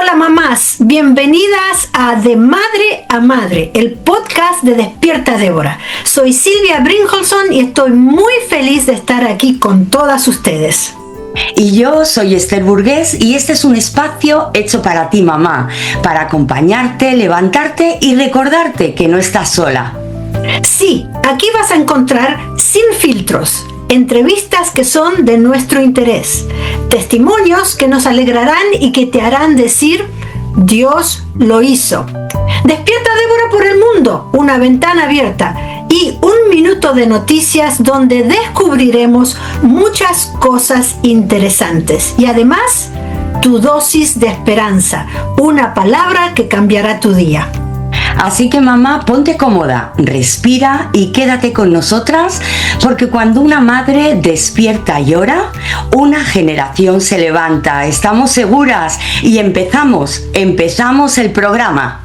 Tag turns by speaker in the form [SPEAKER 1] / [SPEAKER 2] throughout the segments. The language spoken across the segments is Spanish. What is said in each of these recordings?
[SPEAKER 1] Hola mamás, bienvenidas a De Madre a Madre, el podcast de Despierta Débora. Soy Silvia Brynjolfsson y estoy muy feliz de estar aquí con todas ustedes.
[SPEAKER 2] Y yo soy Esther Burgués y este es un espacio hecho para ti, mamá, para acompañarte, levantarte y recordarte que no estás sola.
[SPEAKER 1] Sí, aquí vas a encontrar sin filtros, entrevistas que son de nuestro interés, testimonios que nos alegrarán y que te harán decir, Dios lo hizo. Despierta Débora por el mundo, una ventana abierta y un minuto de noticias donde descubriremos muchas cosas interesantes y además tu dosis de esperanza, una palabra que cambiará tu día.
[SPEAKER 2] Así que mamá, ponte cómoda, respira y quédate con nosotras, porque cuando una madre despierta y ora, una generación se levanta. Estamos seguras y empezamos el programa.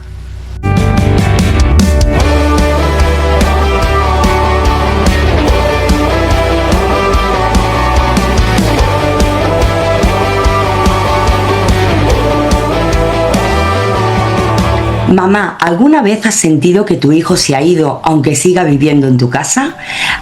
[SPEAKER 2] Mamá, ¿alguna vez has sentido que tu hijo se ha ido aunque siga viviendo en tu casa?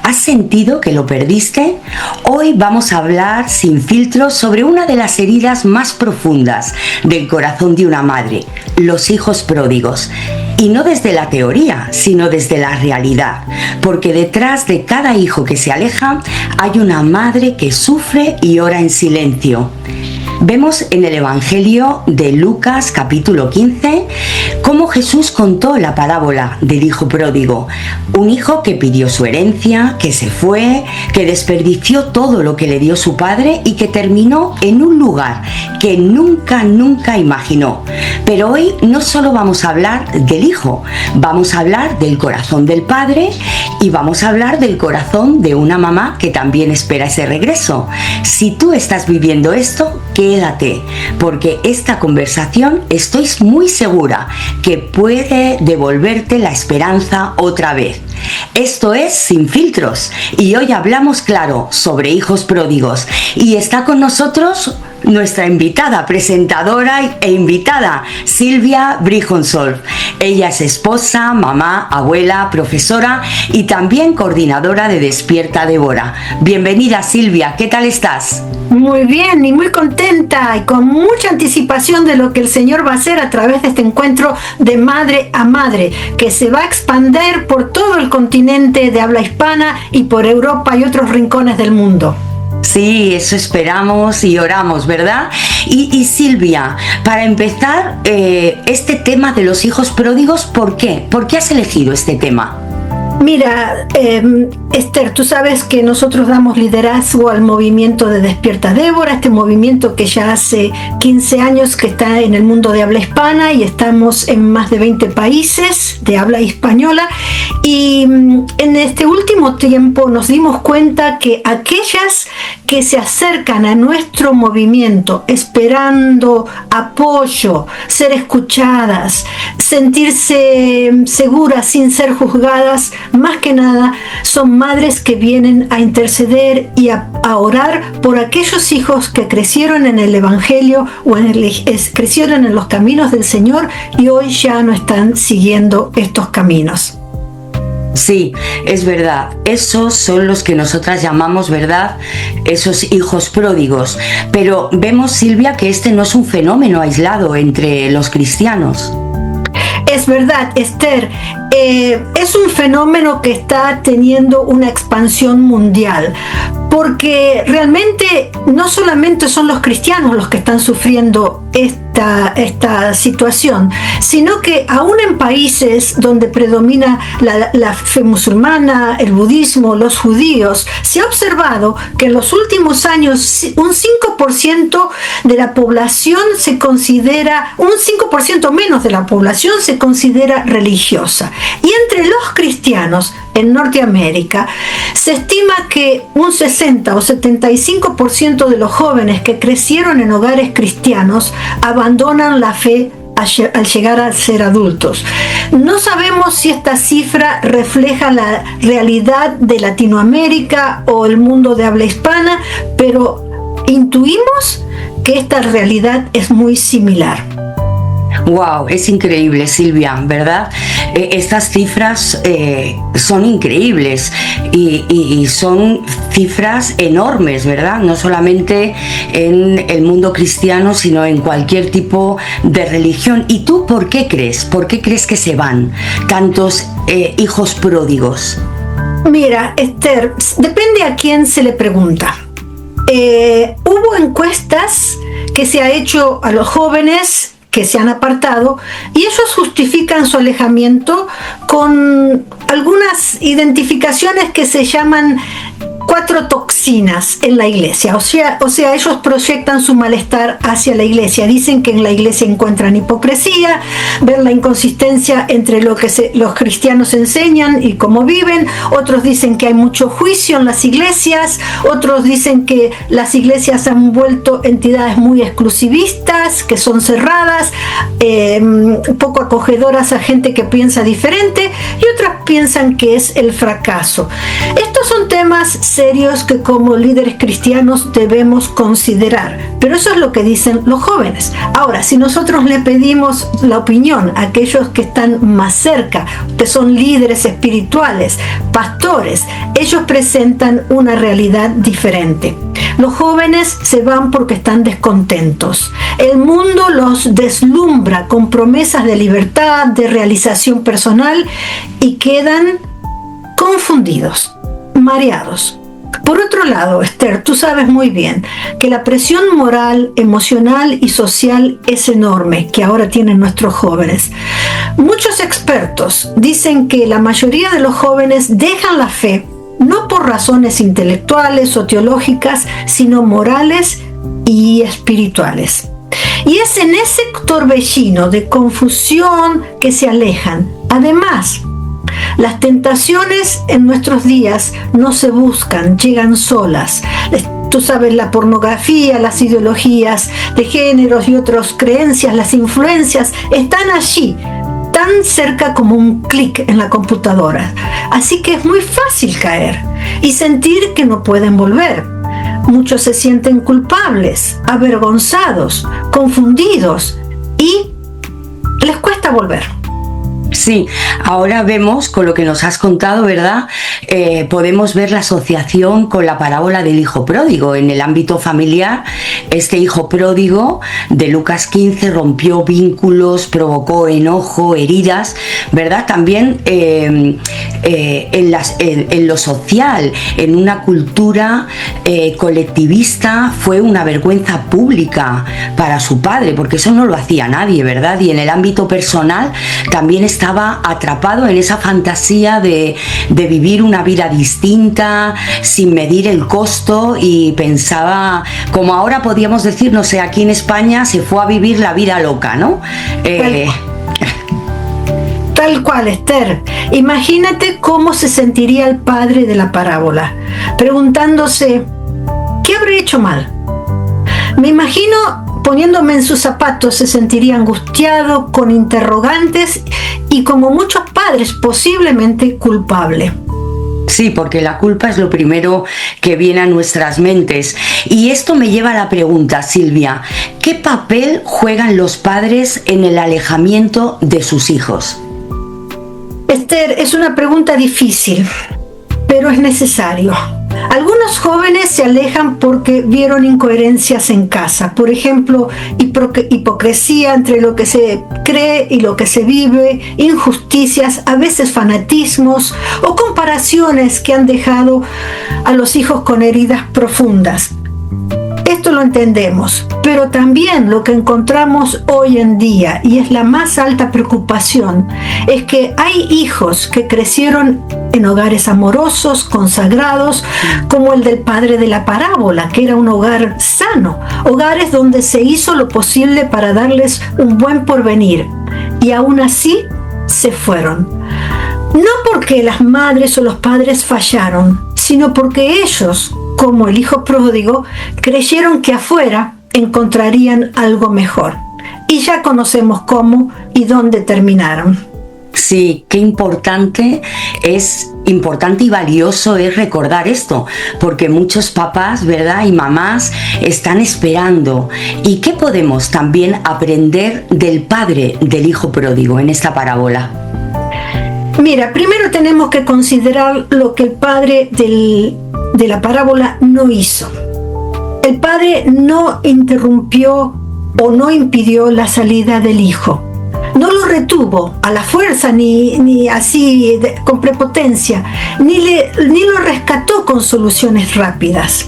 [SPEAKER 2] ¿Has sentido que lo perdiste? Hoy vamos a hablar sin filtros sobre una de las heridas más profundas del corazón de una madre, los hijos pródigos. Y no desde la teoría, sino desde la realidad, porque detrás de cada hijo que se aleja hay una madre que sufre y ora en silencio. Vemos en el Evangelio de Lucas capítulo 15 cómo Jesús contó la parábola del hijo pródigo, un hijo que pidió su herencia, que se fue, que desperdició todo lo que le dio su padre y que terminó en un lugar que nunca imaginó. Pero hoy no solo vamos a hablar del hijo, vamos a hablar del corazón del padre y vamos a hablar del corazón de una mamá que también espera ese regreso. Si tú estás viviendo esto, quédate, porque esta conversación estoy muy segura que puede devolverte la esperanza otra vez. Esto es Sin Filtros y hoy hablamos claro sobre hijos pródigos y está con nosotros nuestra invitada, presentadora e invitada, Silvia Brynjolfsson. Ella es esposa, mamá, abuela, profesora y también coordinadora de Despierta Débora. Bienvenida, Silvia, ¿qué tal estás?
[SPEAKER 1] Muy bien y muy contenta y con mucha anticipación de lo que el Señor va a hacer a través de este encuentro de madre a madre, que se va a expandir por todo el continente de habla hispana y por Europa y otros rincones del mundo.
[SPEAKER 2] Sí, eso esperamos y oramos, ¿verdad? Y Silvia, para empezar, este tema de los hijos pródigos, ¿por qué? ¿Por qué has elegido este tema?
[SPEAKER 1] Mira, Esther, tú sabes que nosotros damos liderazgo al movimiento de Despierta Débora, este movimiento que ya hace 15 años que está en el mundo de habla hispana y estamos en más de 20 países de habla española y en este último tiempo nos dimos cuenta que aquellas que se acercan a nuestro movimiento esperando apoyo, ser escuchadas, sentirse seguras sin ser juzgadas, más que nada son madres que vienen a interceder y a orar por aquellos hijos que crecieron en el Evangelio o crecieron en los caminos del Señor y hoy ya no están siguiendo estos caminos.
[SPEAKER 2] Sí, es verdad, esos son los que nosotras llamamos, ¿verdad?, esos hijos pródigos. Pero vemos, Silvia, que este no es un fenómeno aislado entre los cristianos.
[SPEAKER 1] Es verdad, Esther, es un fenómeno que está teniendo una expansión mundial, porque realmente no solamente son los cristianos los que están sufriendo esta situación, sino que aún en países donde predomina la fe musulmana, el budismo, los judíos, se ha observado que en los últimos años un 5% de la población se considera, un 5% menos de la población se considera religiosa. Y entre los cristianos en Norteamérica se estima que un 60 o 75% de los jóvenes que crecieron en hogares cristianos abandonan la fe al llegar a ser adultos. No sabemos si esta cifra refleja la realidad de Latinoamérica o el mundo de habla hispana, pero intuimos que esta realidad es muy similar.
[SPEAKER 2] Wow, es increíble, Silvia, ¿verdad? Estas cifras son increíbles y son cifras enormes, ¿verdad? No solamente en el mundo cristiano, sino en cualquier tipo de religión. ¿Y tú por qué crees? ¿Por qué crees que se van tantos hijos pródigos?
[SPEAKER 1] Mira, Esther, depende a quién se le pregunta. Hubo encuestas que se ha hecho a los jóvenes que se han apartado y ellos justifican su alejamiento con algunas identificaciones que se llaman 4 toxinas en la iglesia, o sea, ellos proyectan su malestar hacia la iglesia. Dicen que en la iglesia encuentran hipocresía, ven la inconsistencia entre lo que los cristianos enseñan y cómo viven. Otros dicen que hay mucho juicio en las iglesias, otros dicen que las iglesias han vuelto entidades muy exclusivistas, que son cerradas, poco acogedoras a gente que piensa diferente, y otras piensan que es el fracaso. Estos son temas serios que como líderes cristianos debemos considerar, pero eso es lo que dicen los jóvenes. Ahora, si nosotros le pedimos la opinión a aquellos que están más cerca, que son líderes espirituales, pastores, ellos presentan una realidad diferente. Los jóvenes se van porque están descontentos. El mundo los deslumbra con promesas de libertad, de realización personal, y quedan confundidos, mareados. Por otro lado, Esther, tú sabes muy bien que la presión moral, emocional y social es enorme que ahora tienen nuestros jóvenes. Muchos expertos dicen que la mayoría de los jóvenes dejan la fe no por razones intelectuales o teológicas, sino morales y espirituales. Y es en ese torbellino de confusión que se alejan. Además, las tentaciones en nuestros días no se buscan, llegan solas. Tú sabes, la pornografía, las ideologías de géneros y otras creencias, las influencias, están allí, tan cerca como un clic en la computadora. Así que es muy fácil caer y sentir que no pueden volver. Muchos se sienten culpables, avergonzados, confundidos y les cuesta volver.
[SPEAKER 2] Sí, ahora vemos con lo que nos has contado, ¿verdad? Podemos ver la asociación con la parábola del hijo pródigo. En el ámbito familiar, este hijo pródigo de Lucas 15 rompió vínculos, provocó enojo, heridas, ¿verdad? También en lo social, en una cultura colectivista, fue una vergüenza pública para su padre, porque eso no lo hacía nadie, ¿verdad? Y en el ámbito personal también estaba atrapado en esa fantasía de vivir una vida distinta, sin medir el costo, y pensaba, como ahora podríamos decir, no sé, aquí en España se fue a vivir la vida loca, ¿no?
[SPEAKER 1] Tal cual, Esther. Imagínate cómo se sentiría el padre de la parábola, preguntándose, ¿qué habré hecho mal? Me imagino, poniéndome en sus zapatos, se sentiría angustiado, con interrogantes y, como muchos padres, posiblemente culpable.
[SPEAKER 2] Sí, porque la culpa es lo primero que viene a nuestras mentes. Y esto me lleva a la pregunta, Silvia, ¿qué papel juegan los padres en el alejamiento de sus hijos?
[SPEAKER 1] Esther, es una pregunta difícil, pero es necesario. Algunos jóvenes se alejan porque vieron incoherencias en casa, por ejemplo, hipocresía entre lo que se cree y lo que se vive, injusticias, a veces fanatismos o comparaciones que han dejado a los hijos con heridas profundas. Esto lo entendemos, pero también lo que encontramos hoy en día, y es la más alta preocupación, es que hay hijos que crecieron en hogares amorosos, consagrados, como el del padre de la parábola, que era un hogar sano, hogares donde se hizo lo posible para darles un buen porvenir, y aún así se fueron. No porque las madres o los padres fallaron, sino porque ellos, como el hijo pródigo, creyeron que afuera encontrarían algo mejor. Y ya conocemos cómo y dónde terminaron.
[SPEAKER 2] Sí, qué importante es importante y valioso es recordar esto, porque muchos papás, ¿verdad?, y mamás están esperando. ¿Y qué podemos también aprender del padre del hijo pródigo en esta parábola?
[SPEAKER 1] Mira, primero tenemos que considerar lo que el padre de la parábola no hizo. El padre no interrumpió o no impidió la salida del hijo. No lo retuvo a la fuerza ni así con prepotencia, ni lo rescató con soluciones rápidas.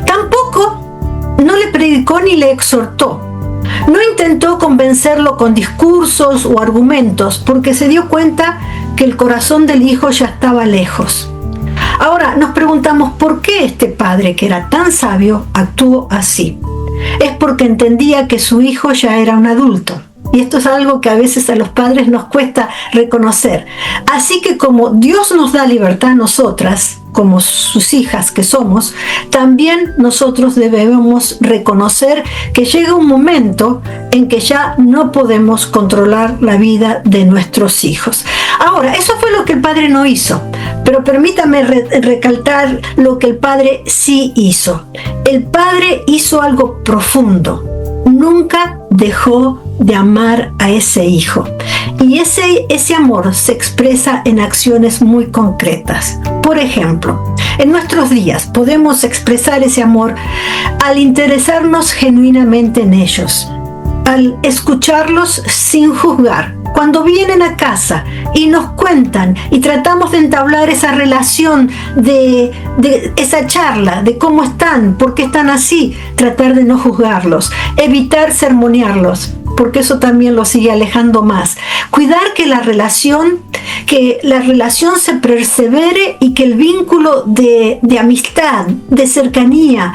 [SPEAKER 1] Tampoco no le predicó ni le exhortó. No intentó convencerlo con discursos o argumentos, porque se dio cuenta que el corazón del hijo ya estaba lejos. Ahora nos preguntamos por qué este padre, que era tan sabio, actuó así. Es porque entendía que su hijo ya era un adulto. Y esto es algo que a veces a los padres nos cuesta reconocer. Así que como Dios nos da libertad a nosotras, como sus hijas que somos, también nosotros debemos reconocer que llega un momento en que ya no podemos controlar la vida de nuestros hijos. Ahora, eso fue lo que el padre no hizo, pero permítame recalcar lo que el padre sí hizo. El padre hizo algo profundo. Nunca dejó de amar a ese hijo. Y ese amor se expresa en acciones muy concretas. Por ejemplo, en nuestros días podemos expresar ese amor al interesarnos genuinamente en ellos, al escucharlos sin juzgar. Cuando vienen a casa y nos cuentan y tratamos de entablar esa relación, de esa charla, de cómo están, por qué están así, tratar de no juzgarlos, evitar sermonearlos, porque eso también los sigue alejando más. Cuidar que la relación se persevere y que el vínculo de amistad, de cercanía,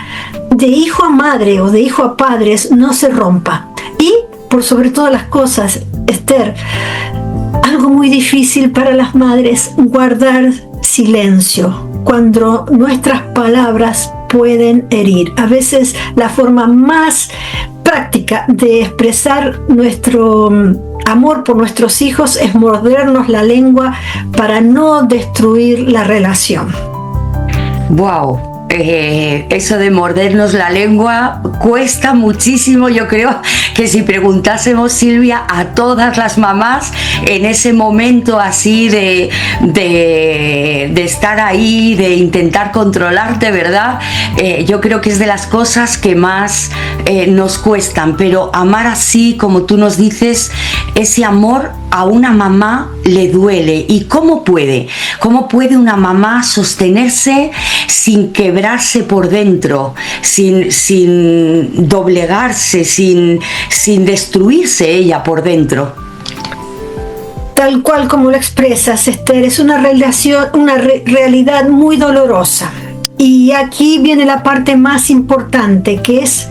[SPEAKER 1] de hijo a madre o de hijo a padres no se rompa. Y, por sobre todas las cosas, Esther, algo muy difícil para las madres, guardar silencio cuando nuestras palabras pueden herir. A veces la forma más práctica de expresar nuestro amor por nuestros hijos es mordernos la lengua para no destruir la relación.
[SPEAKER 2] ¡Wow! Eso de mordernos la lengua cuesta muchísimo. Yo creo que si preguntásemos, Silvia, a todas las mamás en ese momento así de estar ahí, de intentar controlarte, ¿verdad? Yo creo que es de las cosas que más nos cuestan, pero amar así, como tú nos dices, ese amor a una mamá le duele. ¿Y cómo puede? ¿Cómo puede una mamá sostenerse sin quebrarse por dentro, sin doblegarse, sin destruirse ella por dentro?
[SPEAKER 1] Tal cual como lo expresas, Esther, es una realidad muy dolorosa. Y aquí viene la parte más importante, que es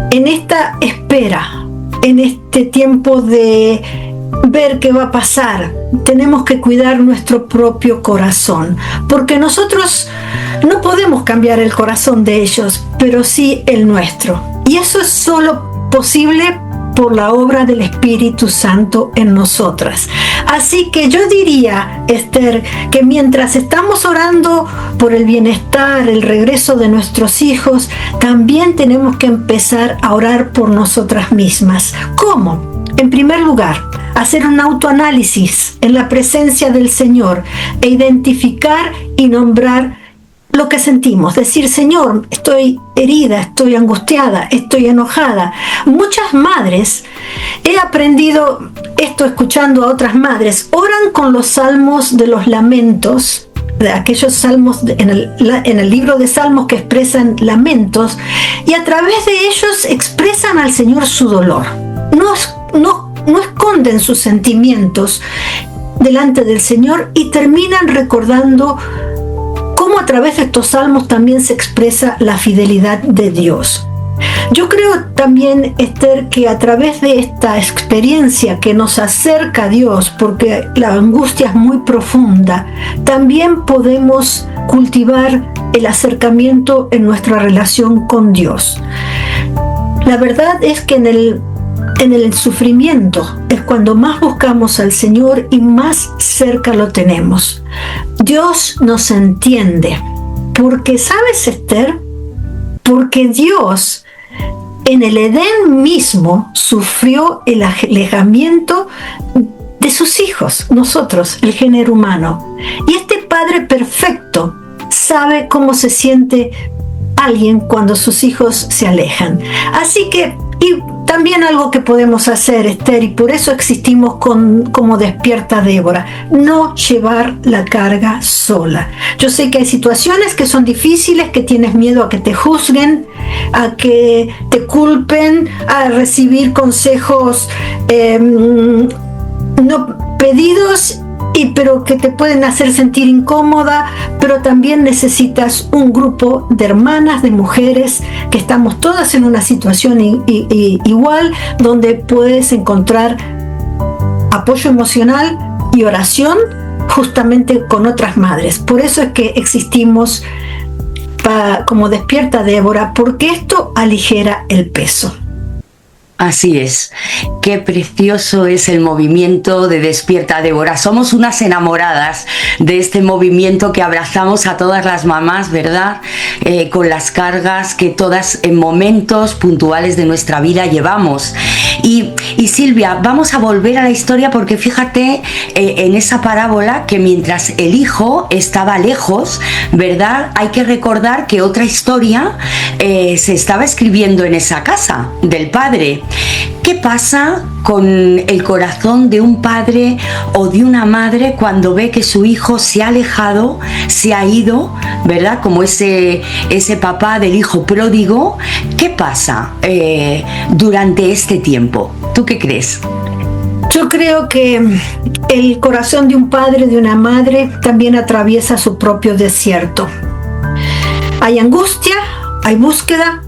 [SPEAKER 1] en esta espera, en este tiempo de ver qué va a pasar, tenemos que cuidar nuestro propio corazón, porque nosotros no podemos cambiar el corazón de ellos, pero sí el nuestro. Y eso es solo posible por la obra del Espíritu Santo en nosotras. Así que yo diría, Esther, que mientras estamos orando por el bienestar, el regreso de nuestros hijos, también tenemos que empezar a orar por nosotras mismas. ¿Cómo? En primer lugar, hacer un autoanálisis en la presencia del Señor e identificar y nombrar lo que sentimos. Decir: Señor, estoy herida, estoy angustiada, estoy enojada. Muchas madres, he aprendido esto escuchando a otras madres, oran con los salmos de los lamentos, de aquellos salmos en el libro de Salmos que expresan lamentos, y a través de ellos expresan al Señor su dolor. No esconden sus sentimientos delante del Señor y terminan recordando cómo a través de estos salmos también se expresa la fidelidad de Dios. Yo creo también, Esther, que a través de esta experiencia que nos acerca a Dios, porque la angustia es muy profunda, también podemos cultivar el acercamiento en nuestra relación con Dios. La verdad es que en el En el sufrimiento es cuando más buscamos al Señor y más cerca lo tenemos. Dios nos entiende. Porque, ¿sabes, Esther? Porque Dios en el Edén mismo sufrió el alejamiento de sus hijos, nosotros, el género humano. Y este Padre perfecto sabe cómo se siente alguien cuando sus hijos se alejan. Así que, y también algo que podemos hacer, Esther, y por eso existimos como Despierta Débora, no llevar la carga sola. Yo sé que hay situaciones que son difíciles, que tienes miedo a que te juzguen, a que te culpen, a recibir consejos no pedidos, pero que te pueden hacer sentir incómoda, pero también necesitas un grupo de hermanas, de mujeres, que estamos todas en una situación igual, donde puedes encontrar apoyo emocional y oración justamente con otras madres. Por eso es que existimos como Despierta Débora, porque esto aligera el peso.
[SPEAKER 2] Así es, qué precioso es el movimiento de Despierta Débora. Somos unas enamoradas de este movimiento que abrazamos a todas las mamás, ¿verdad? Con las cargas que todas en momentos puntuales de nuestra vida llevamos. Y Silvia, vamos a volver a la historia porque fíjate en esa parábola que mientras el hijo estaba lejos, ¿verdad? Hay que recordar que otra historia se estaba escribiendo en esa casa del padre. ¿Qué pasa con el corazón de un padre o de una madre cuando ve que su hijo se ha alejado, se ha ido, ¿verdad? Como ese papá del hijo pródigo. ¿Qué pasa durante este tiempo? ¿Tú qué crees?
[SPEAKER 1] Yo creo que el corazón de un padre, de una madre, también atraviesa su propio desierto. Hay angustia, hay búsqueda,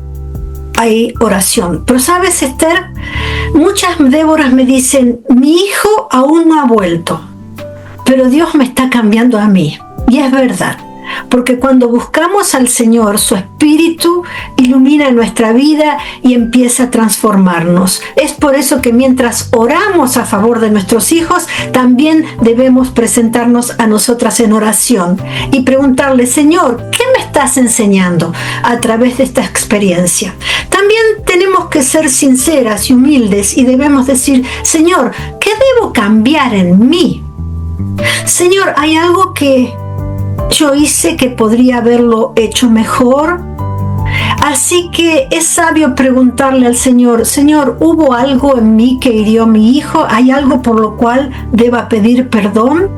[SPEAKER 1] hay oración. Pero ¿sabes, Esther? Muchas Déboras me dicen, mi hijo aún no ha vuelto, pero Dios me está cambiando a mí. Y es verdad, porque cuando buscamos al Señor, su Espíritu ilumina nuestra vida y empieza a transformarnos. Es por eso que mientras oramos a favor de nuestros hijos, también debemos presentarnos a nosotras en oración y preguntarle, Señor, ¿qué me estás enseñando a través de esta experiencia? También tenemos que ser sinceras y humildes y debemos decir, Señor, ¿qué debo cambiar en mí? Señor, ¿hay algo que yo hice que podría haberlo hecho mejor? Así que es sabio preguntarle al Señor, Señor, ¿hubo algo en mí que hirió a mi hijo? ¿Hay algo por lo cual deba pedir perdón?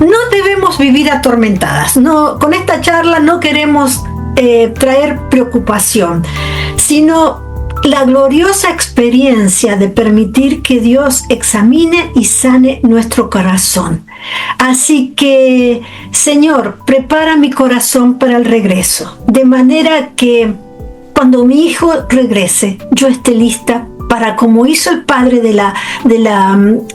[SPEAKER 1] No debemos vivir atormentadas. No, con esta charla no queremos traer preocupación, sino la gloriosa experiencia de permitir que Dios examine y sane nuestro corazón. Así que, Señor, prepara mi corazón para el regreso, de manera que cuando mi hijo regrese, yo esté lista para, como hizo el padre de la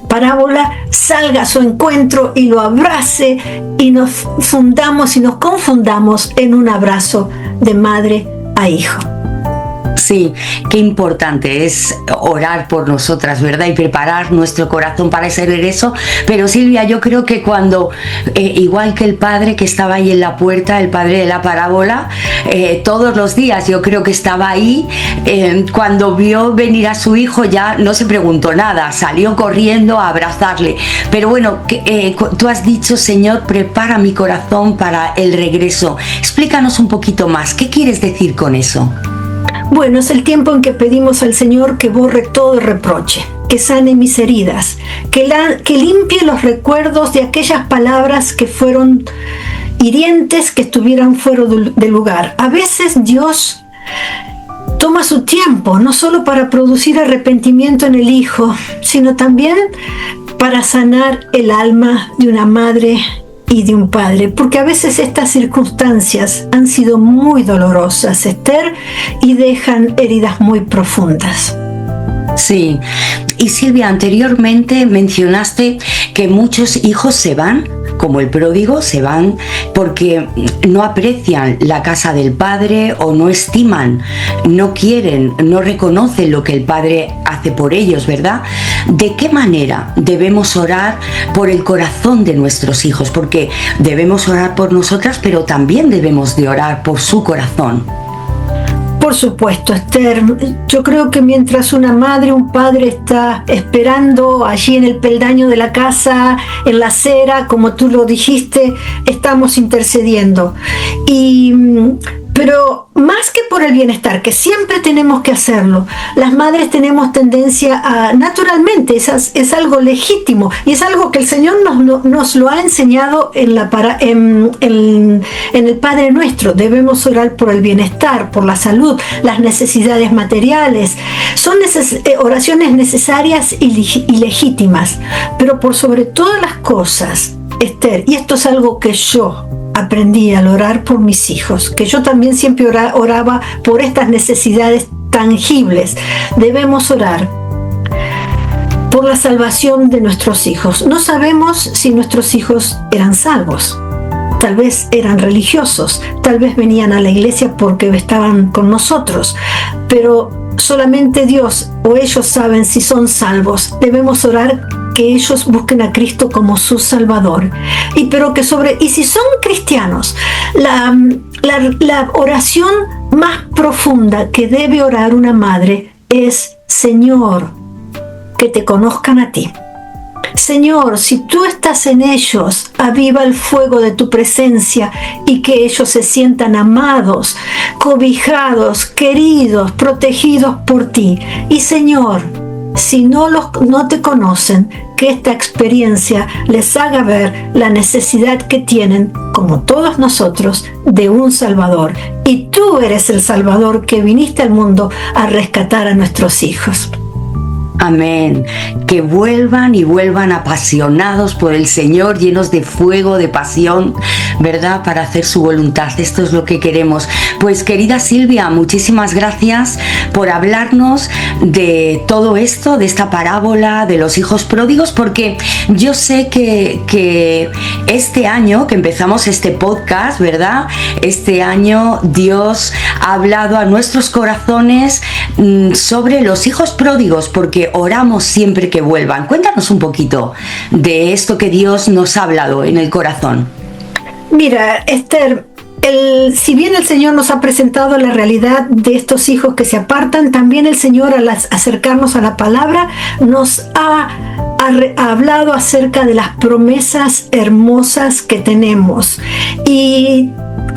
[SPEAKER 1] parábola, salga a su encuentro y lo abrace y nos fundamos y nos confundamos en un abrazo de madre a hijo.
[SPEAKER 2] Sí, qué importante es orar por nosotras, ¿verdad? Y preparar nuestro corazón para ese regreso. Pero Silvia, yo creo que cuando, igual que el padre que estaba ahí en la puerta, el padre de la parábola, todos los días yo creo que estaba ahí, cuando vio venir a su hijo ya no se preguntó nada, salió corriendo a abrazarle. Pero bueno, tú has dicho, Señor, prepara mi corazón para el regreso. Explícanos un poquito más, ¿qué quieres decir con eso?
[SPEAKER 1] Bueno, es el tiempo en que pedimos al Señor que borre todo reproche, que sane mis heridas, que limpie los recuerdos de aquellas palabras que fueron hirientes, que estuvieran fuera de lugar. A veces Dios toma su tiempo, no solo para producir arrepentimiento en el hijo, sino también para sanar el alma de una madre y de un padre, porque a veces estas circunstancias han sido muy dolorosas, Esther, y dejan heridas muy profundas.
[SPEAKER 2] Sí, y Silvia, anteriormente mencionaste que muchos hijos se van, como el pródigo, se van porque no aprecian la casa del padre o no estiman, no quieren, no reconocen lo que el padre hace por ellos, ¿verdad? ¿De qué manera debemos orar por el corazón de nuestros hijos? Porque debemos orar por nosotras, pero también debemos de orar por su corazón.
[SPEAKER 1] Por supuesto, Esther. Yo creo que mientras una madre, un padre está esperando allí en el peldaño de la casa, en la acera, como tú lo dijiste, estamos intercediendo. Pero más que por el bienestar, que siempre tenemos que hacerlo, las madres tenemos tendencia a, naturalmente, es algo legítimo y es algo que el Señor nos lo ha enseñado en el Padre Nuestro. Debemos orar por el bienestar, por la salud, las necesidades materiales. Son oraciones necesarias y legítimas, pero por sobre todas las cosas, Esther, y esto es algo que yo aprendí al orar por mis hijos, que yo también siempre oraba por estas necesidades tangibles. Debemos orar por la salvación de nuestros hijos. No sabemos si nuestros hijos eran salvos. Tal vez eran religiosos, tal vez venían a la iglesia porque estaban con nosotros, pero solamente Dios o ellos saben si son salvos. Debemos orar que ellos busquen a Cristo como su Salvador. Y si son cristianos, la oración más profunda que debe orar una madre es: Señor, que te conozcan a ti. Señor, si tú estás en ellos, aviva el fuego de tu presencia y que ellos se sientan amados, cobijados, queridos, protegidos por ti. Y Señor, si no te conocen, que esta experiencia les haga ver la necesidad que tienen, como todos nosotros, de un Salvador. Y tú eres el Salvador que viniste al mundo a rescatar a nuestros hijos.
[SPEAKER 2] Amén. Que vuelvan y vuelvan apasionados por el Señor, llenos de fuego, de pasión, ¿verdad? Para hacer su voluntad. Esto es lo que queremos. Pues querida Silvia, muchísimas gracias por hablarnos de todo esto, de esta parábola de los hijos pródigos, porque yo sé que este año que empezamos este podcast, ¿verdad? Este año Dios ha hablado a nuestros corazones sobre los hijos pródigos, porque oramos siempre que vuelvan. Cuéntanos un poquito de esto que Dios nos ha hablado en el corazón.
[SPEAKER 1] Mira, Esther, si bien el Señor nos ha presentado la realidad de estos hijos que se apartan, también el Señor, al acercarnos a la palabra, nos ha hablado acerca de las promesas hermosas que tenemos. Y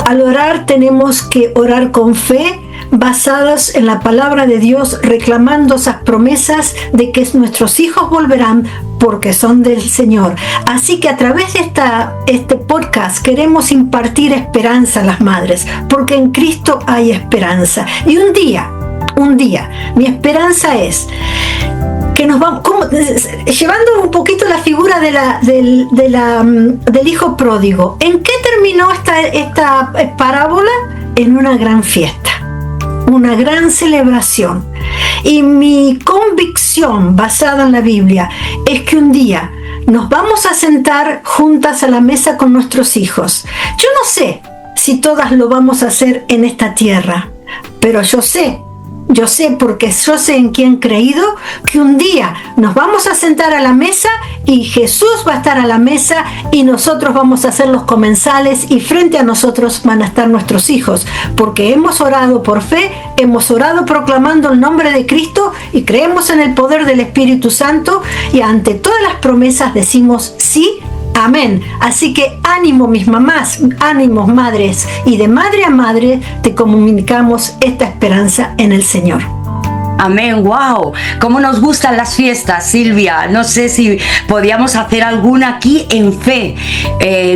[SPEAKER 1] al orar tenemos que orar con fe, basadas en la palabra de Dios, reclamando esas promesas de que nuestros hijos volverán porque son del Señor. Así que a través de este podcast queremos impartir esperanza a las madres, porque en Cristo hay esperanza. Y un día, mi esperanza es que nos vamos, llevando un poquito la figura del hijo pródigo. ¿En qué terminó esta parábola? En una gran fiesta, una gran celebración. Y mi convicción basada en la Biblia es que un día nos vamos a sentar juntas a la mesa con nuestros hijos. Yo no sé si todas lo vamos a hacer en esta tierra, pero yo sé porque yo sé en quién he creído, que un día nos vamos a sentar a la mesa y Jesús va a estar a la mesa y nosotros vamos a ser los comensales y frente a nosotros van a estar nuestros hijos, porque hemos orado por fe, hemos orado proclamando el nombre de Cristo y creemos en el poder del Espíritu Santo, y ante todas las promesas decimos sí. Amén. Así que ánimo, mis mamás, ánimos, madres, y de madre a madre te comunicamos esta esperanza en el Señor.
[SPEAKER 2] Amén, wow, cómo nos gustan las fiestas, Silvia. No sé si podíamos hacer alguna aquí en fe,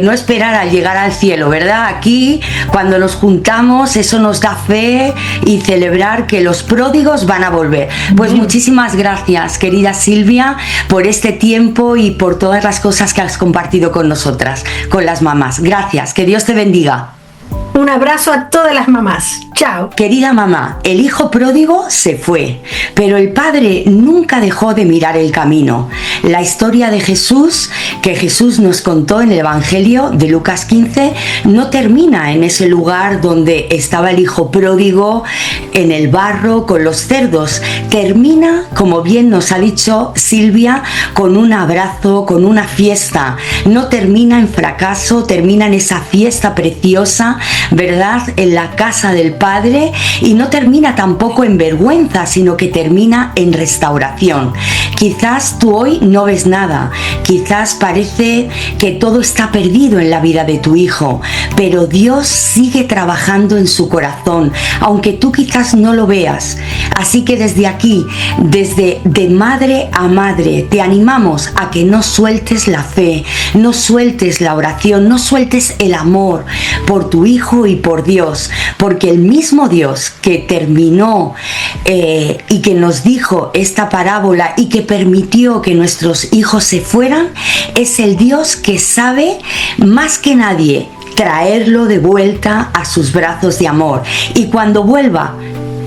[SPEAKER 2] no esperar a llegar al cielo, ¿verdad? Aquí, cuando nos juntamos, eso nos da fe y celebrar que los pródigos van a volver. Pues muchísimas gracias, querida Silvia, por este tiempo y por todas las cosas que has compartido con nosotras, con las mamás. Gracias, que Dios te bendiga.
[SPEAKER 1] Un abrazo a todas las mamás. Chao.
[SPEAKER 2] Querida mamá, el hijo pródigo se fue, pero el padre nunca dejó de mirar el camino. La historia de Jesús, que Jesús nos contó en el Evangelio de Lucas 15, no termina en ese lugar donde estaba el hijo pródigo, en el barro, con los cerdos. Termina, como bien nos ha dicho Silvia, con un abrazo, con una fiesta. No termina en fracaso, termina en esa fiesta preciosa, ¿verdad?, en la casa del Padre, y no termina tampoco en vergüenza, sino que termina en restauración. Quizás tú hoy no ves nada, quizás parece que todo está perdido en la vida de tu hijo, pero Dios sigue trabajando en su corazón, aunque tú quizás no lo veas. Así que desde aquí, desde de madre a madre, te animamos a que no sueltes la fe, no sueltes la oración, no sueltes el amor por tu hijo y por Dios, porque el mismo Dios que terminó y que nos dijo esta parábola y que permitió que nuestros hijos se fueran, es el Dios que sabe más que nadie traerlo de vuelta a sus brazos de amor. Y cuando vuelva,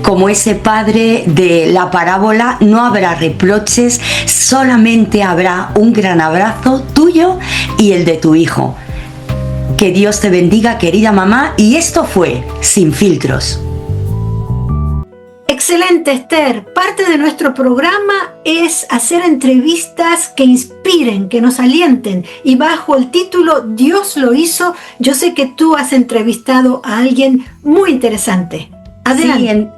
[SPEAKER 2] como ese padre de la parábola, no habrá reproches, solamente habrá un gran abrazo tuyo y el de tu hijo. Que Dios te bendiga, querida mamá, y esto fue Sin Filtros.
[SPEAKER 1] Excelente, Esther. Parte de nuestro programa es hacer entrevistas que inspiren, que nos alienten. Y bajo el título Dios lo hizo, yo sé que tú has entrevistado a alguien muy interesante. Adelante.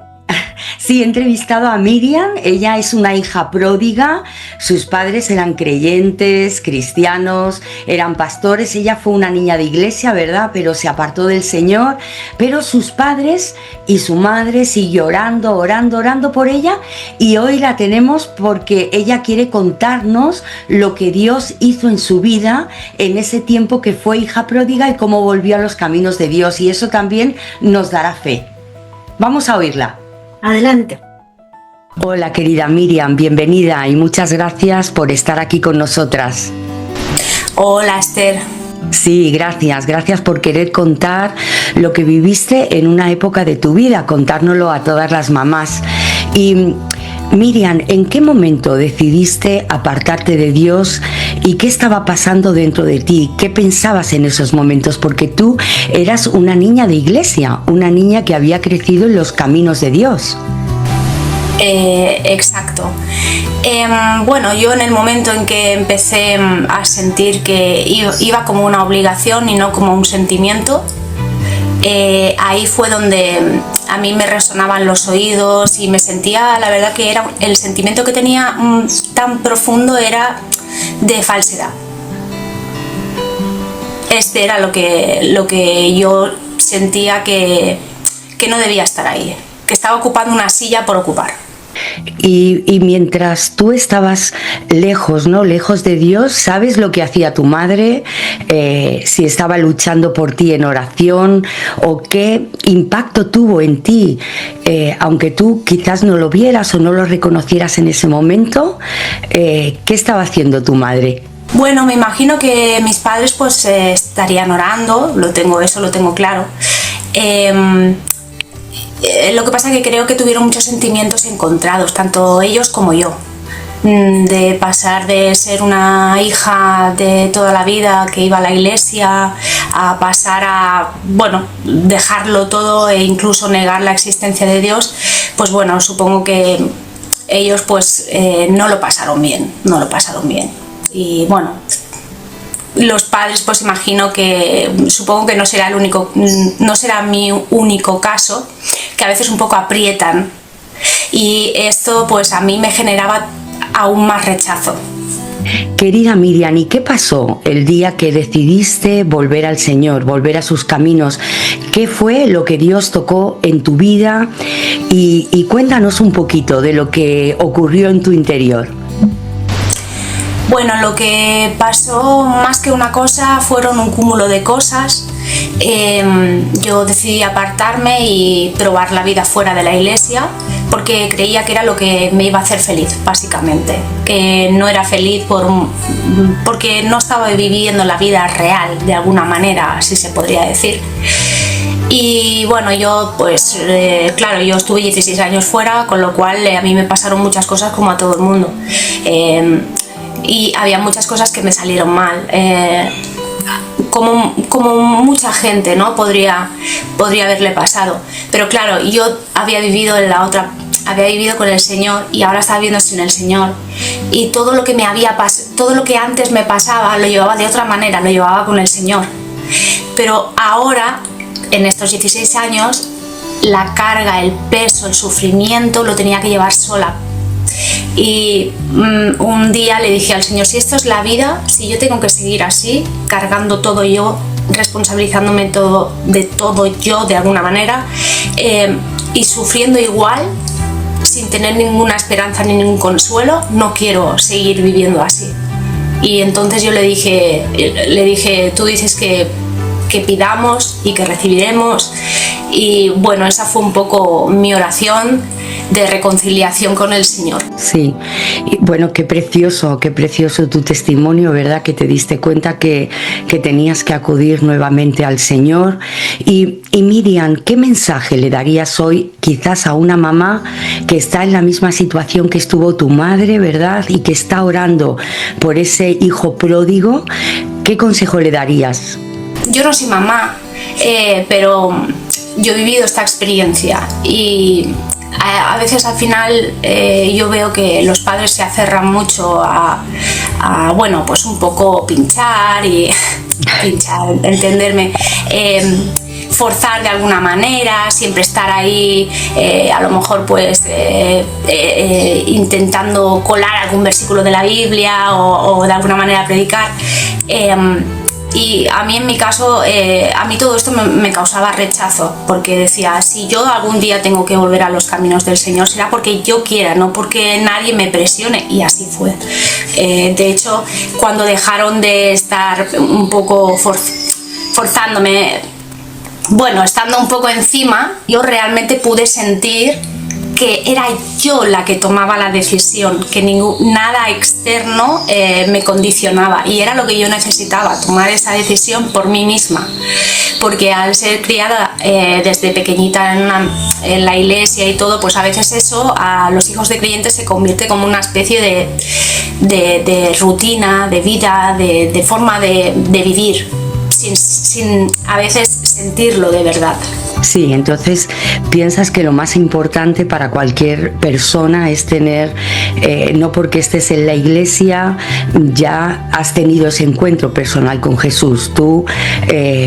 [SPEAKER 2] Sí, he entrevistado a Miriam. Ella es una hija pródiga. Sus padres eran creyentes, cristianos, eran pastores. Ella fue una niña de iglesia, ¿verdad?, pero se apartó del Señor. Pero sus padres y su madre siguió orando por ella. Y hoy la tenemos porque ella quiere contarnos lo que Dios hizo en su vida en ese tiempo que fue hija pródiga y cómo volvió a los caminos de Dios. Y eso también nos dará fe. Vamos a oírla.
[SPEAKER 1] Adelante.
[SPEAKER 2] Hola, querida Miriam, bienvenida y muchas gracias por estar aquí con nosotras.
[SPEAKER 3] Hola, Esther.
[SPEAKER 2] Sí, gracias por querer contar lo que viviste en una época de tu vida, contárnoslo a todas las mamás. Y Miriam, ¿en qué momento decidiste apartarte de Dios y qué estaba pasando dentro de ti? ¿Qué pensabas en esos momentos? Porque tú eras una niña de iglesia, una niña que había crecido en los caminos de Dios.
[SPEAKER 3] Exacto. Bueno, yo en el momento en que empecé a sentir que iba como una obligación y no como un sentimiento, ahí fue donde a mí me resonaban los oídos y me sentía, la verdad que era el sentimiento que tenía tan profundo era de falsedad. Este era lo que yo sentía que no debía estar ahí, que estaba ocupando una silla por ocupar.
[SPEAKER 2] Y mientras tú estabas lejos, ¿no?, lejos de Dios, ¿sabes lo que hacía tu madre? Si estaba luchando por ti en oración, o qué impacto tuvo en ti, aunque tú quizás no lo vieras o no lo reconocieras en ese momento. ¿Qué estaba haciendo tu madre?
[SPEAKER 3] Bueno, me imagino que mis padres pues estarían orando, lo tengo claro. Lo que pasa es que creo que tuvieron muchos sentimientos encontrados, tanto ellos como yo, de pasar de ser una hija de toda la vida que iba a la iglesia a pasar a, bueno, dejarlo todo e incluso negar la existencia de Dios. Pues bueno, supongo que ellos pues no lo pasaron bien. Y bueno, los padres pues supongo que no será mi único caso, que a veces un poco aprietan, y esto pues a mí me generaba aún más rechazo.
[SPEAKER 2] Querida Miriam, ¿y qué pasó el día que decidiste volver al Señor, volver a sus caminos? ¿Qué fue lo que Dios tocó en tu vida? Y cuéntanos un poquito de lo que ocurrió en tu interior.
[SPEAKER 3] Bueno, lo que pasó más que una cosa fueron un cúmulo de cosas. Yo decidí apartarme y probar la vida fuera de la iglesia porque creía que era lo que me iba a hacer feliz, básicamente. Que no era feliz porque no estaba viviendo la vida real, de alguna manera, así se podría decir. Y bueno, yo pues claro, yo estuve 16 años fuera, con lo cual a mí me pasaron muchas cosas como a todo el mundo. Y había muchas cosas que me salieron mal. Como mucha gente, ¿no? Podría haberle pasado. Pero claro, yo había vivido con el Señor y ahora estaba viviendo sin el Señor. Y todo lo que todo lo que antes me pasaba lo llevaba de otra manera, lo llevaba con el Señor. Pero ahora, en estos 16 años, la carga, el peso, el sufrimiento lo tenía que llevar sola. Y un día le dije al Señor, si esto es la vida, si yo tengo que seguir así, cargando todo yo, responsabilizándome de todo yo de alguna manera, y sufriendo igual, sin tener ninguna esperanza ni ningún consuelo, no quiero seguir viviendo así. Y entonces yo le dije, tú dices que pidamos y que recibiremos. Y bueno, esa fue un poco mi oración de reconciliación con el Señor.
[SPEAKER 2] Sí, y bueno, qué precioso tu testimonio, ¿verdad? Que te diste cuenta que tenías que acudir nuevamente al Señor. Y Miriam, ¿qué mensaje le darías hoy quizás a una mamá que está en la misma situación que estuvo tu madre, ¿verdad? Y que está orando por ese hijo pródigo. ¿Qué consejo le darías?
[SPEAKER 3] Yo no soy mamá, pero yo he vivido esta experiencia y a veces al final yo veo que los padres se aferran mucho a bueno, pues un poco pinchar, entenderme, forzar de alguna manera, siempre estar ahí, a lo mejor pues intentando colar algún versículo de la Biblia o de alguna manera predicar. Y a mí en mi caso, a mí todo esto me causaba rechazo, porque decía, si yo algún día tengo que volver a los caminos del Señor, será porque yo quiera, no porque nadie me presione, y así fue. De hecho, cuando dejaron de estar un poco forzándome, bueno, estando un poco encima, yo realmente pude sentir que era yo la que tomaba la decisión, que nada externo me condicionaba, y era lo que yo necesitaba, tomar esa decisión por mí misma, porque al ser criada desde pequeñita en la iglesia y todo, pues a veces eso a los hijos de creyentes se convierte como una especie de rutina, de vida, de forma de vivir, sin a veces sentirlo de verdad.
[SPEAKER 2] Sí, entonces piensas que lo más importante para cualquier persona es tener, no porque estés en la iglesia ya has tenido ese encuentro personal con Jesús. Tú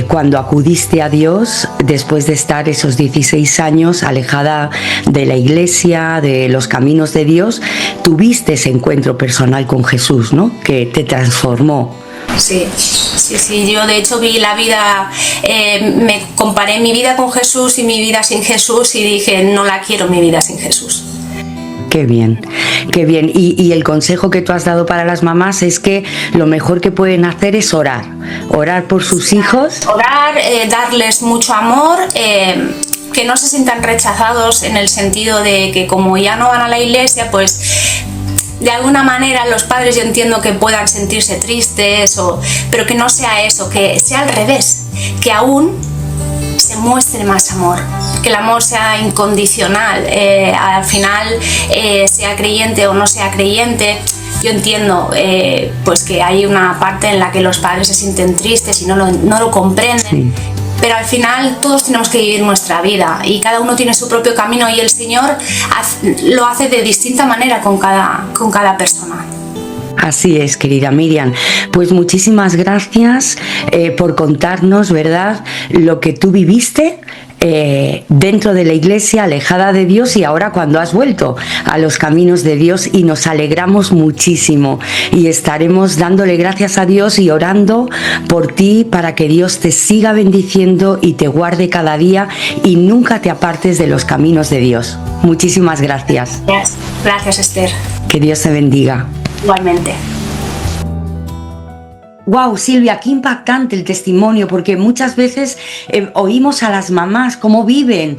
[SPEAKER 2] cuando acudiste a Dios, después de estar esos 16 años alejada de la iglesia, de los caminos de Dios, tuviste ese encuentro personal con Jesús, ¿no? Que te transformó.
[SPEAKER 3] Sí, yo de hecho vi la vida, me comparé mi vida con Jesús y mi vida sin Jesús y dije, no la quiero mi vida sin Jesús.
[SPEAKER 2] Qué bien, qué bien. Y el consejo que tú has dado para las mamás es que lo mejor que pueden hacer es orar por sus hijos.
[SPEAKER 3] Orar, darles mucho amor, que no se sientan rechazados en el sentido de que como ya no van a la iglesia, pues de alguna manera los padres yo entiendo que puedan sentirse tristes, pero que no sea eso, que sea al revés, que aún se muestre más amor, que el amor sea incondicional, al final sea creyente o no sea creyente. Yo entiendo pues que hay una parte en la que los padres se sienten tristes y no lo comprenden. Sí. Pero al final todos tenemos que vivir nuestra vida y cada uno tiene su propio camino y el Señor lo hace de distinta manera con cada persona.
[SPEAKER 2] Así es, querida Miriam. Pues muchísimas gracias por contarnos, ¿verdad?, lo que tú viviste dentro de la iglesia, alejada de Dios, y ahora cuando has vuelto a los caminos de Dios, y nos alegramos muchísimo y estaremos dándole gracias a Dios y orando por ti para que Dios te siga bendiciendo y te guarde cada día y nunca te apartes de los caminos de Dios. Muchísimas gracias.
[SPEAKER 3] Gracias, Esther.
[SPEAKER 2] Que Dios te bendiga.
[SPEAKER 3] Igualmente.
[SPEAKER 2] Wow, Silvia, qué impactante el testimonio, porque muchas veces oímos a las mamás cómo viven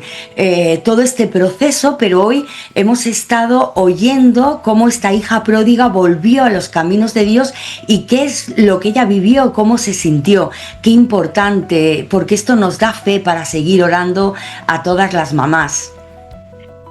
[SPEAKER 2] todo este proceso, pero hoy hemos estado oyendo cómo esta hija pródiga volvió a los caminos de Dios y qué es lo que ella vivió, cómo se sintió. Qué importante, porque esto nos da fe para seguir orando a todas las mamás.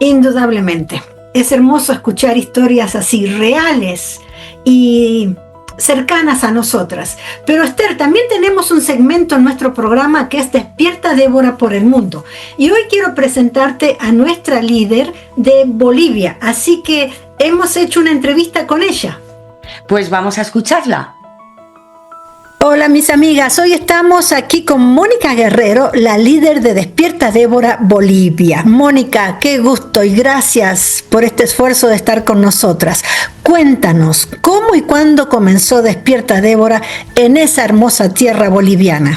[SPEAKER 1] Indudablemente. Es hermoso escuchar historias así reales y cercanas a nosotras. Pero Esther, también tenemos un segmento en nuestro programa que es Despierta Débora por el Mundo. Y hoy quiero presentarte a nuestra líder de Bolivia. Así que hemos hecho una entrevista con ella.
[SPEAKER 2] Pues vamos a escucharla.
[SPEAKER 1] Hola mis amigas, hoy estamos aquí con Mónica Guerrero, la líder de Despierta Débora Bolivia. Mónica, qué gusto y gracias por este esfuerzo de estar con nosotras. Cuéntanos, ¿cómo y cuándo comenzó Despierta Débora en esa hermosa tierra boliviana?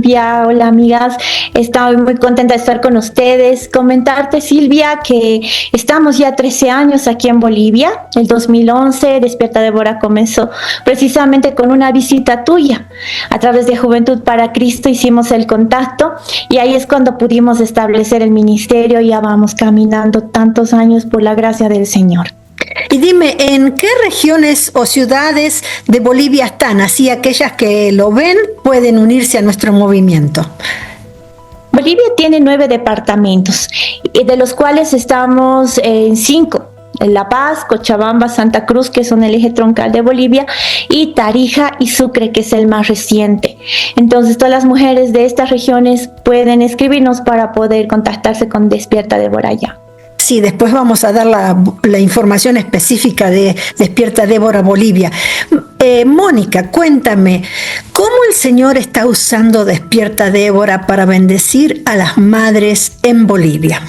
[SPEAKER 4] Hola amigas, estoy muy contenta de estar con ustedes. Comentarte, Silvia, que estamos ya 13 años aquí en Bolivia. El 2011 Despierta Débora comenzó precisamente con una visita tuya. A través de Juventud para Cristo hicimos el contacto y ahí es cuando pudimos establecer el ministerio. Ya vamos caminando tantos años por la gracia del Señor.
[SPEAKER 1] Y dime, ¿en qué regiones o ciudades de Bolivia están? Así aquellas que lo ven pueden unirse a nuestro movimiento.
[SPEAKER 4] Bolivia tiene 9 departamentos, de los cuales estamos en 5. En La Paz, Cochabamba, Santa Cruz, que son el eje troncal de Bolivia, y Tarija y Sucre, que es el más reciente. Entonces, todas las mujeres de estas regiones pueden escribirnos para poder contactarse con Despierta Débora ya.
[SPEAKER 1] Sí, después vamos a dar la información específica de Despierta Débora Bolivia. Mónica, cuéntame, ¿cómo el Señor está usando Despierta Débora para bendecir a las madres en Bolivia?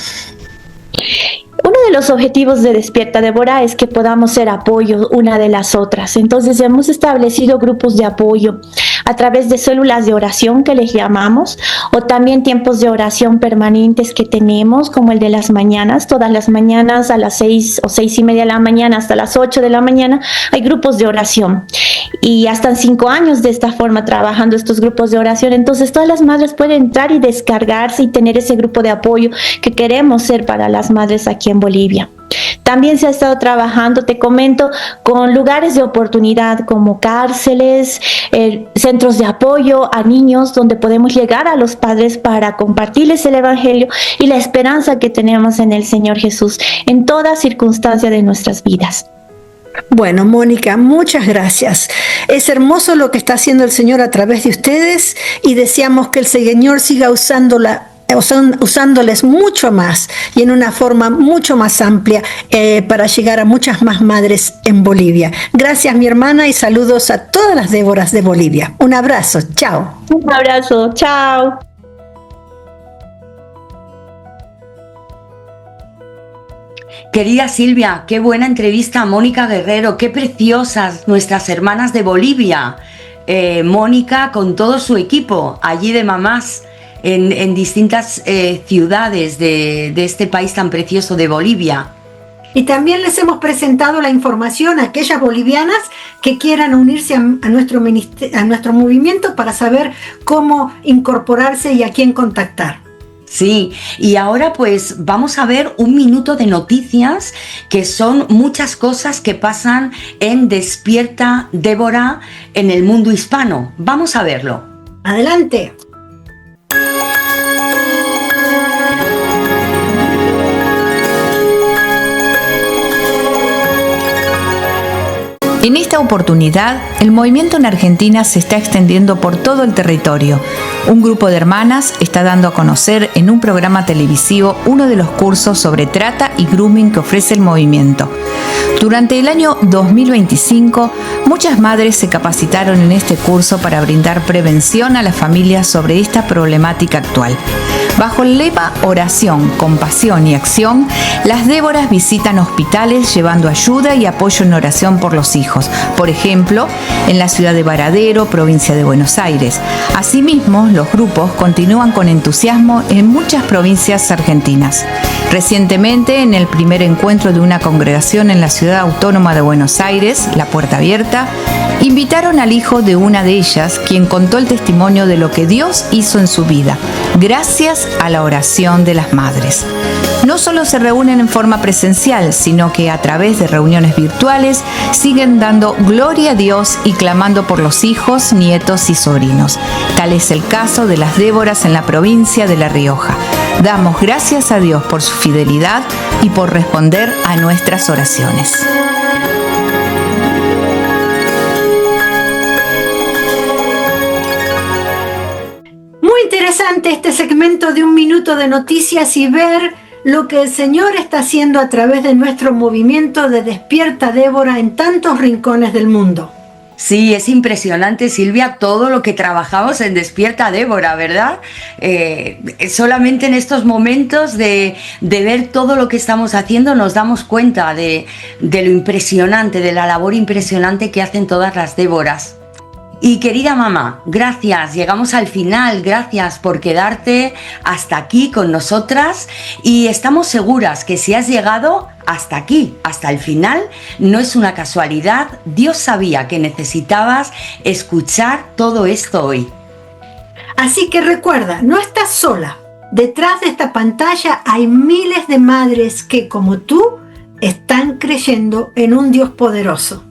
[SPEAKER 4] Uno de los objetivos de Despierta Débora es que podamos ser apoyo una de las otras. Entonces hemos establecido grupos de apoyo a través de células de oración que les llamamos, o también tiempos de oración permanentes que tenemos, como el de las mañanas. Todas las mañanas a las 6 o 6:30 de la mañana hasta las 8 de la mañana hay grupos de oración. Y ya están 5 años de esta forma trabajando estos grupos de oración. Entonces todas las madres pueden entrar y descargarse y tener ese grupo de apoyo que queremos ser para las madres aquí en Bolivia. También se ha estado trabajando, te comento, con lugares de oportunidad como cárceles, centros de apoyo a niños, donde podemos llegar a los padres para compartirles el Evangelio y la esperanza que tenemos en el Señor Jesús en toda circunstancia de nuestras vidas.
[SPEAKER 1] Bueno, Mónica, muchas gracias. Es hermoso lo que está haciendo el Señor a través de ustedes y deseamos que el Señor siga usándoles mucho más y en una forma mucho más amplia para llegar a muchas más madres en Bolivia. Gracias, mi hermana, y saludos a todas las Déboras de Bolivia. Un abrazo, chao.
[SPEAKER 4] Un abrazo, chao.
[SPEAKER 2] Querida Silvia, qué buena entrevista a Mónica Guerrero, qué preciosas nuestras hermanas de Bolivia. Mónica con todo su equipo allí de mamás en distintas ciudades de este país tan precioso de Bolivia.
[SPEAKER 1] Y también les hemos presentado la información a aquellas bolivianas que quieran unirse a nuestro movimiento para saber cómo incorporarse y a quién contactar.
[SPEAKER 2] Sí, y ahora pues vamos a ver un minuto de noticias, que son muchas cosas que pasan en Despierta Débora en el mundo hispano. Vamos a verlo.
[SPEAKER 1] Adelante.
[SPEAKER 5] En esta oportunidad, el movimiento en Argentina se está extendiendo por todo el territorio. Un grupo de hermanas está dando a conocer en un programa televisivo uno de los cursos sobre trata y grooming que ofrece el movimiento. Durante el año 2025, muchas madres se capacitaron en este curso para brindar prevención a las familias sobre esta problemática actual. Bajo el lema Oración, Compasión y Acción, las Déboras visitan hospitales llevando ayuda y apoyo en oración por los hijos, por ejemplo, en la ciudad de Varadero, provincia de Buenos Aires. Asimismo, los grupos continúan con entusiasmo en muchas provincias argentinas. Recientemente, en el primer encuentro de una congregación en la ciudad autónoma de Buenos Aires, La Puerta Abierta, invitaron al hijo de una de ellas, quien contó el testimonio de lo que Dios hizo en su vida, gracias a la oración de las madres. No solo se reúnen en forma presencial, sino que a través de reuniones virtuales siguen dando gloria a Dios y clamando por los hijos, nietos y sobrinos. Tal es el caso de las Déboras en la provincia de La Rioja. Damos gracias a Dios por su fidelidad y por responder a nuestras oraciones.
[SPEAKER 1] Muy interesante este segmento de 1 minuto de noticias y ver lo que el Señor está haciendo a través de nuestro movimiento de Despierta Débora en tantos rincones del mundo.
[SPEAKER 2] Sí, es impresionante, Silvia, todo lo que trabajamos en Despierta Débora, ¿verdad? Solamente en estos momentos de ver todo lo que estamos haciendo nos damos cuenta de lo impresionante, de la labor impresionante que hacen todas las Déboras. Y querida mamá, gracias, llegamos al final, gracias por quedarte hasta aquí con nosotras y estamos seguras que si has llegado hasta aquí, hasta el final, no es una casualidad, Dios sabía que necesitabas escuchar todo esto hoy.
[SPEAKER 1] Así que recuerda, no estás sola. Detrás de esta pantalla hay miles de madres que, como tú, están creyendo en un Dios poderoso.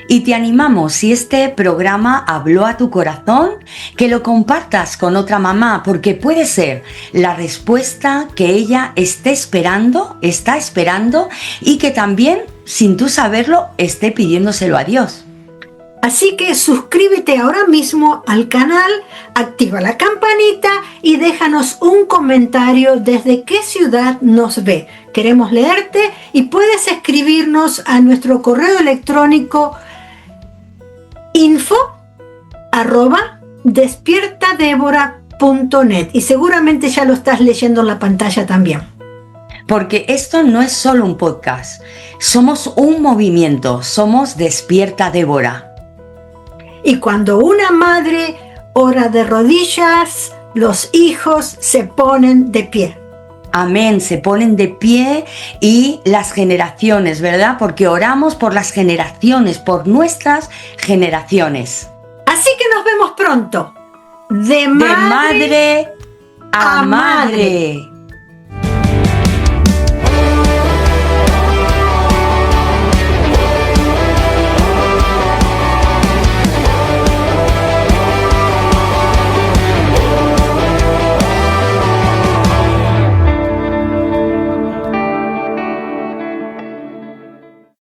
[SPEAKER 2] Y te animamos, si este programa habló a tu corazón, que lo compartas con otra mamá, porque puede ser la respuesta que ella está esperando y que también, sin tú saberlo, esté pidiéndoselo a Dios.
[SPEAKER 1] Así que suscríbete ahora mismo al canal, activa la campanita y déjanos un comentario desde qué ciudad nos ve. Queremos leerte y puedes escribirnos a nuestro correo electrónico info@despiertadebora.net y seguramente ya lo estás leyendo en la pantalla también.
[SPEAKER 2] Porque esto no es solo un podcast, somos un movimiento, somos Despierta Débora.
[SPEAKER 1] Y cuando una madre ora de rodillas, los hijos se ponen de pie.
[SPEAKER 2] Amén, se ponen de pie y las generaciones, ¿verdad? Porque oramos por las generaciones, por nuestras generaciones.
[SPEAKER 1] Así que nos vemos pronto. De madre
[SPEAKER 2] a madre.